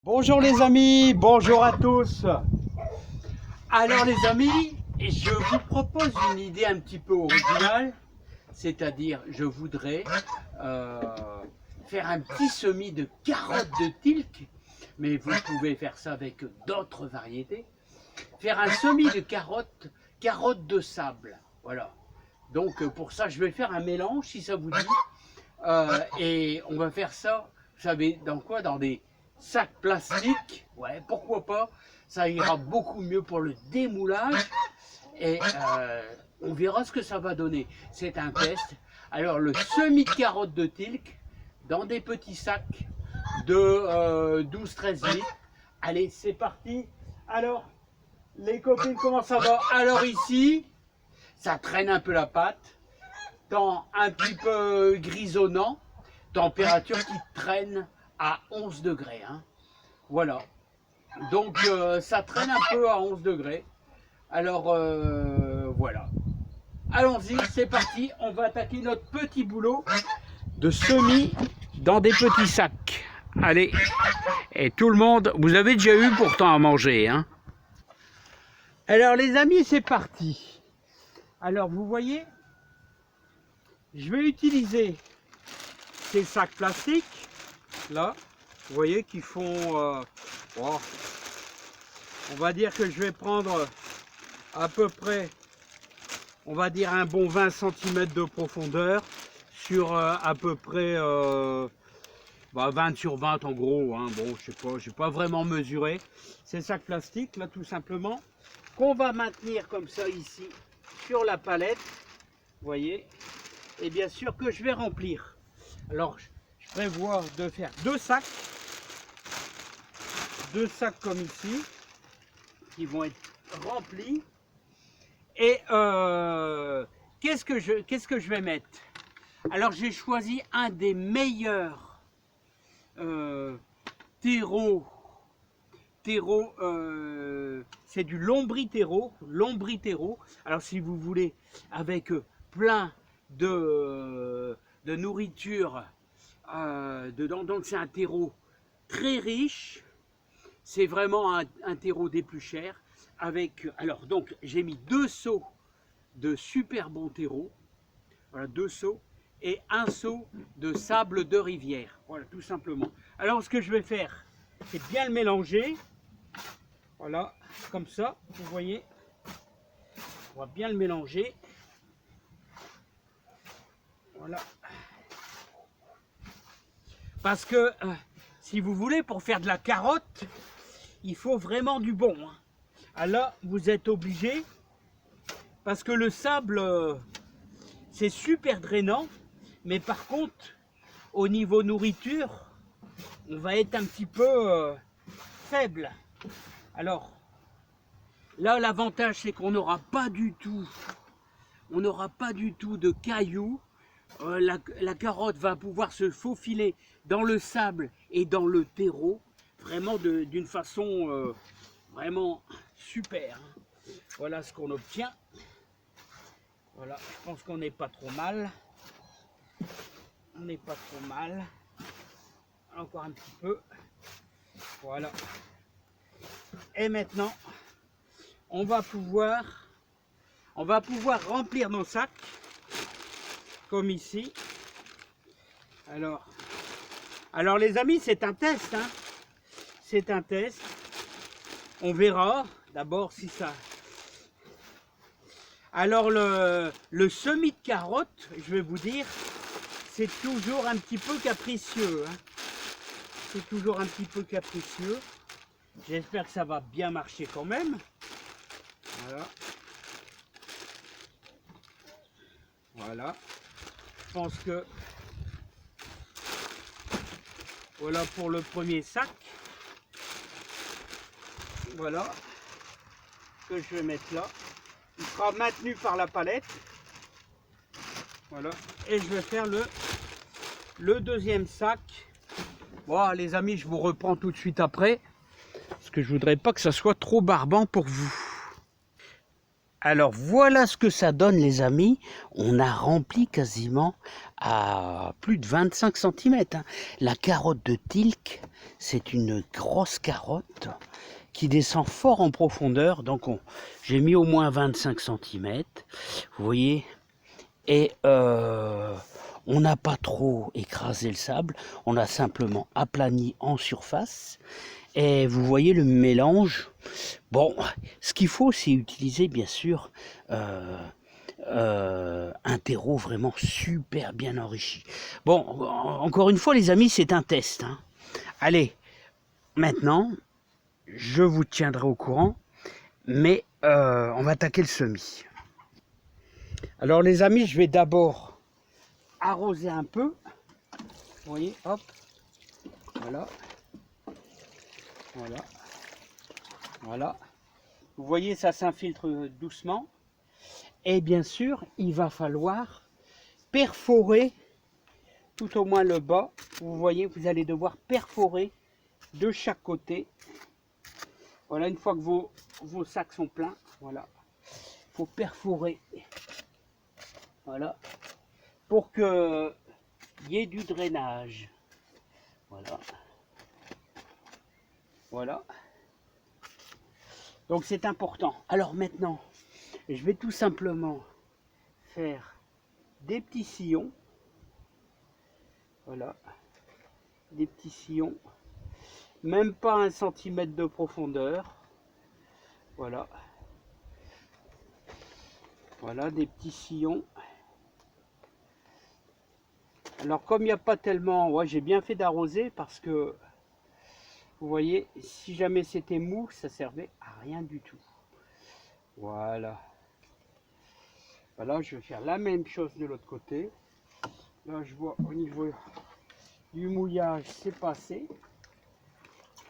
Bonjour les amis, bonjour à tous. Alors les amis, je vous propose une idée un petit peu originale, c'est-à-dire je voudrais faire un petit semis de carottes de Tilk, mais vous pouvez faire ça avec d'autres variétés. Faire un semis de carottes de sable, voilà. Donc pour ça je vais faire un mélange si ça vous dit. Et on va faire ça, vous savez, dans quoi? Dans des sacs plastiques. Ouais, pourquoi pas. Ça ira beaucoup mieux pour le démoulage. Et on verra ce que ça va donner. C'est un test. Alors, le semis de carottes de Tilk dans des petits sacs de 12-13 litres. Allez, c'est parti. Alors, les copines, comment ça va? Alors ici, ça traîne un peu la pâte. Temps un petit peu grisonnant, température qui traîne à 11 degrés. Hein. Voilà. Donc ça traîne un peu à 11 degrés. Alors voilà. Allons-y, c'est parti. On va attaquer notre petit boulot de semis dans des petits sacs. Allez. Et tout le monde, vous avez déjà eu pourtant à manger. Hein. Alors les amis, c'est parti. Alors vous voyez, je vais utiliser ces sacs plastiques, là, vous voyez, qui font, oh, on va dire que je vais prendre à peu près, on va dire un bon 20 cm de profondeur, sur à peu près 20 sur 20 en gros, hein. Bon, je sais pas, j'ai pas vraiment mesuré, ces sacs plastiques, là, tout simplement, qu'on va maintenir comme ça ici, sur la palette, vous voyez, et bien sûr que je vais remplir. Alors, je prévois de faire deux sacs comme ici, qui vont être remplis. Et qu'est-ce que je vais mettre? Alors, j'ai choisi un des meilleurs terreaux. C'est du Lombri-terreau. Alors, si vous voulez, avec plein de nourriture dedans, donc c'est un terreau très riche, c'est vraiment un terreau des plus chers, avec, alors donc j'ai mis 2 seaux de super bon terreau, voilà, 2 seaux, et un seau de sable de rivière, voilà, tout simplement. Alors ce que je vais faire, c'est bien le mélanger, voilà, comme ça, vous voyez, on va bien le mélanger, voilà. Parce que, si vous voulez, pour faire de la carotte, il faut vraiment du bon. Hein. Alors, vous êtes obligé, parce que le sable, c'est super drainant, mais par contre, au niveau nourriture, on va être un petit peu faible. Alors, là, l'avantage, c'est qu'on n'aura pas du tout de cailloux. La carotte va pouvoir se faufiler dans le sable et dans le terreau, vraiment d'une façon vraiment super. Hein. Voilà ce qu'on obtient. Voilà, je pense qu'on n'est pas trop mal. On n'est pas trop mal. Encore un petit peu. Voilà. Et maintenant, on va pouvoir remplir nos sacs. Comme ici. Alors les amis, c'est un test. Hein. C'est un test. On verra d'abord si ça... Alors le semis de carottes, je vais vous dire, c'est toujours un petit peu capricieux. Hein. C'est toujours un petit peu capricieux. J'espère que ça va bien marcher quand même. Voilà. Voilà. Je pense que voilà pour le premier sac. Voilà. Que je vais mettre là. Il sera maintenu par la palette. Voilà. Et je vais faire le deuxième sac. Bon, les amis, je vous reprends tout de suite après. Parce que je voudrais pas que ça soit trop barbant pour vous. Alors voilà ce que ça donne les amis, on a rempli quasiment à plus de 25 cm. La carotte de Tilk, c'est une grosse carotte qui descend fort en profondeur, donc j'ai mis au moins 25 cm, vous voyez, et on n'a pas trop écrasé le sable, on a simplement aplani en surface. Et vous voyez le mélange. Bon, ce qu'il faut, c'est utiliser bien sûr un terreau vraiment super bien enrichi. Bon, encore une fois les amis, c'est un test. Hein. Allez, maintenant, je vous tiendrai au courant, mais on va attaquer le semis. Alors les amis, je vais d'abord arroser un peu. Vous voyez, hop, voilà. Voilà, voilà. Vous voyez, ça s'infiltre doucement. Et bien sûr, il va falloir perforer tout au moins le bas. Vous voyez, vous allez devoir perforer de chaque côté. Voilà, une fois que vos sacs sont pleins, voilà. Il faut perforer. Voilà. Pour qu'il y ait du drainage. Voilà. Voilà. Donc c'est important. Alors maintenant, je vais tout simplement faire des petits sillons. Voilà. Des petits sillons. Même pas 1 centimètre de profondeur. Voilà. Voilà, des petits sillons. Alors comme il n'y a pas tellement... Ouais, j'ai bien fait d'arroser parce que... Vous voyez, si jamais c'était mou, ça servait à rien du tout. Voilà. Voilà, je vais faire la même chose de l'autre côté. Là, je vois au niveau du mouillage, c'est passé.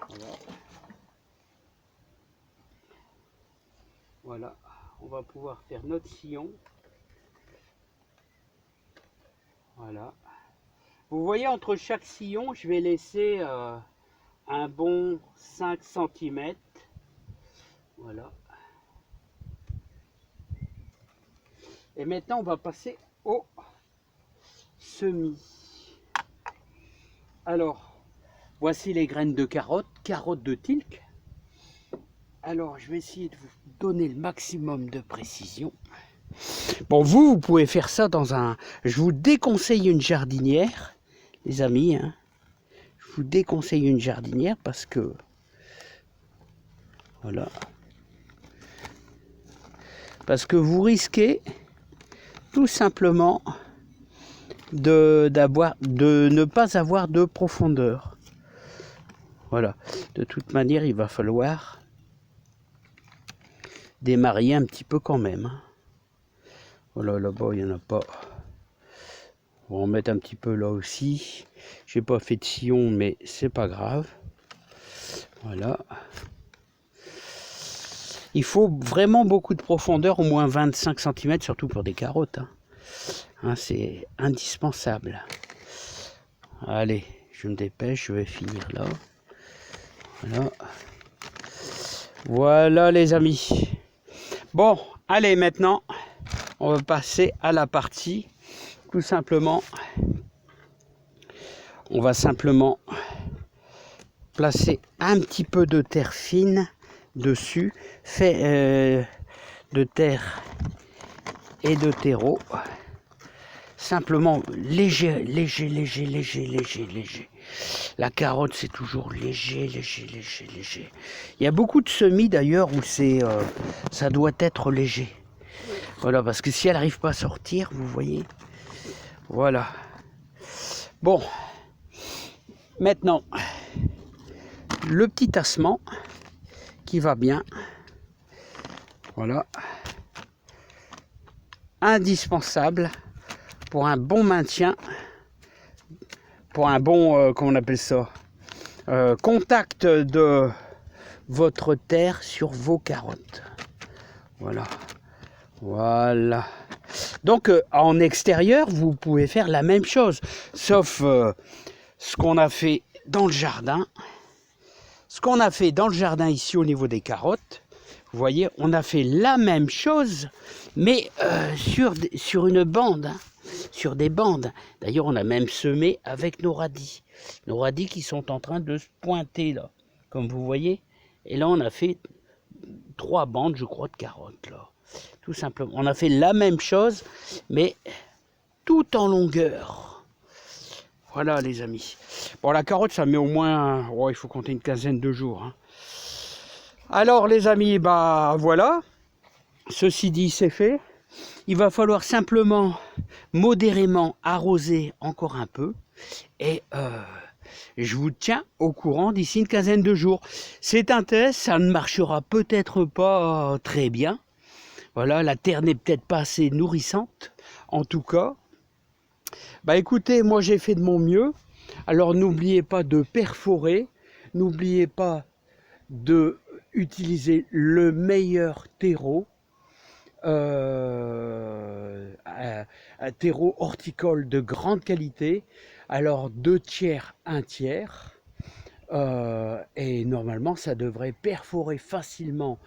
Voilà. Voilà, on va pouvoir faire notre sillon. Voilà. Vous voyez, entre chaque sillon, je vais laisser... un bon 5 cm. Voilà. Et maintenant, on va passer au semis. Alors, voici les graines de carottes, carottes de Tilk. Alors, je vais essayer de vous donner le maximum de précision. Bon, vous pouvez faire ça dans un... Je vous déconseille une jardinière, les amis, hein. Je vous déconseille une jardinière parce que voilà, parce que vous risquez tout simplement de ne pas avoir de profondeur. Voilà, de toute manière il va falloir démarrer un petit peu quand même. Voilà, là-bas il n'y en a pas. On va en mettre un petit peu là aussi. J'ai pas fait de sillon, mais c'est pas grave. Voilà. Il faut vraiment beaucoup de profondeur, au moins 25 cm, surtout pour des carottes. Hein, c'est indispensable. Allez, je me dépêche, je vais finir là. Voilà. Voilà les amis. Bon, allez maintenant, on va passer à la partie. Tout simplement, on va simplement placer un petit peu de terre fine dessus, fait de terre et de terreau, simplement léger. La carotte c'est toujours léger. Il y a beaucoup de semis d'ailleurs où ça doit être léger. Voilà, parce que si elle n'arrive pas à sortir, vous voyez. Voilà. Bon. Maintenant, le petit tassement qui va bien. Voilà. Indispensable pour un bon maintien, pour un bon, comment on appelle ça, contact de votre terre sur vos carottes. Voilà. Voilà. Donc en extérieur, vous pouvez faire la même chose, sauf ce qu'on a fait dans le jardin. Ce qu'on a fait dans le jardin ici au niveau des carottes, Vous voyez, on a fait la même chose, mais sur une bande, hein, sur des bandes. D'ailleurs, on a même semé avec nos radis. Nos radis qui sont en train de se pointer là, comme vous voyez. Et là, on a fait 3 bandes, je crois, de carottes là. Tout simplement. On a fait la même chose, mais tout en longueur. Voilà les amis. Bon, la carotte, ça met au moins, oh, il faut compter une quinzaine de jours. Hein. Alors les amis, bah voilà. Ceci dit, c'est fait. Il va falloir simplement modérément arroser encore un peu. Et je vous tiens au courant d'ici une quinzaine de jours. C'est un test, ça ne marchera peut-être pas très bien. Voilà, la terre n'est peut-être pas assez nourrissante. En tout cas, bah écoutez, moi j'ai fait de mon mieux. Alors n'oubliez pas de perforer, n'oubliez pas de utiliser le meilleur terreau, un terreau horticole de grande qualité. Alors 2 tiers, 1 tiers. Et normalement ça devrait perforer facilement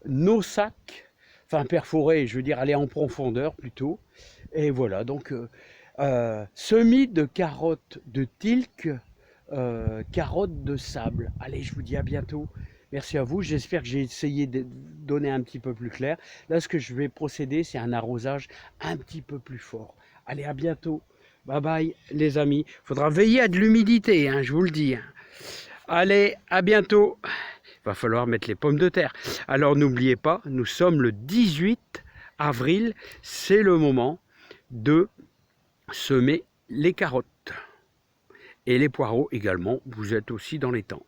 nos sacs. Enfin perforer, je veux dire aller en profondeur plutôt. Et voilà, donc semis de carottes de Tilk, carottes de sable. Allez, je vous dis à bientôt. Merci à vous. J'espère que j'ai essayé de donner un petit peu plus clair. Là, ce que je vais procéder, c'est un arrosage un petit peu plus fort. Allez, à bientôt. Bye bye, les amis. Il faudra veiller à de l'humidité, hein, je vous le dis. Allez, à bientôt. Il va falloir mettre les pommes de terre. Alors, n'oubliez pas, nous sommes le 18 avril. C'est le moment de semer les carottes. Et les poireaux également, vous êtes aussi dans les temps.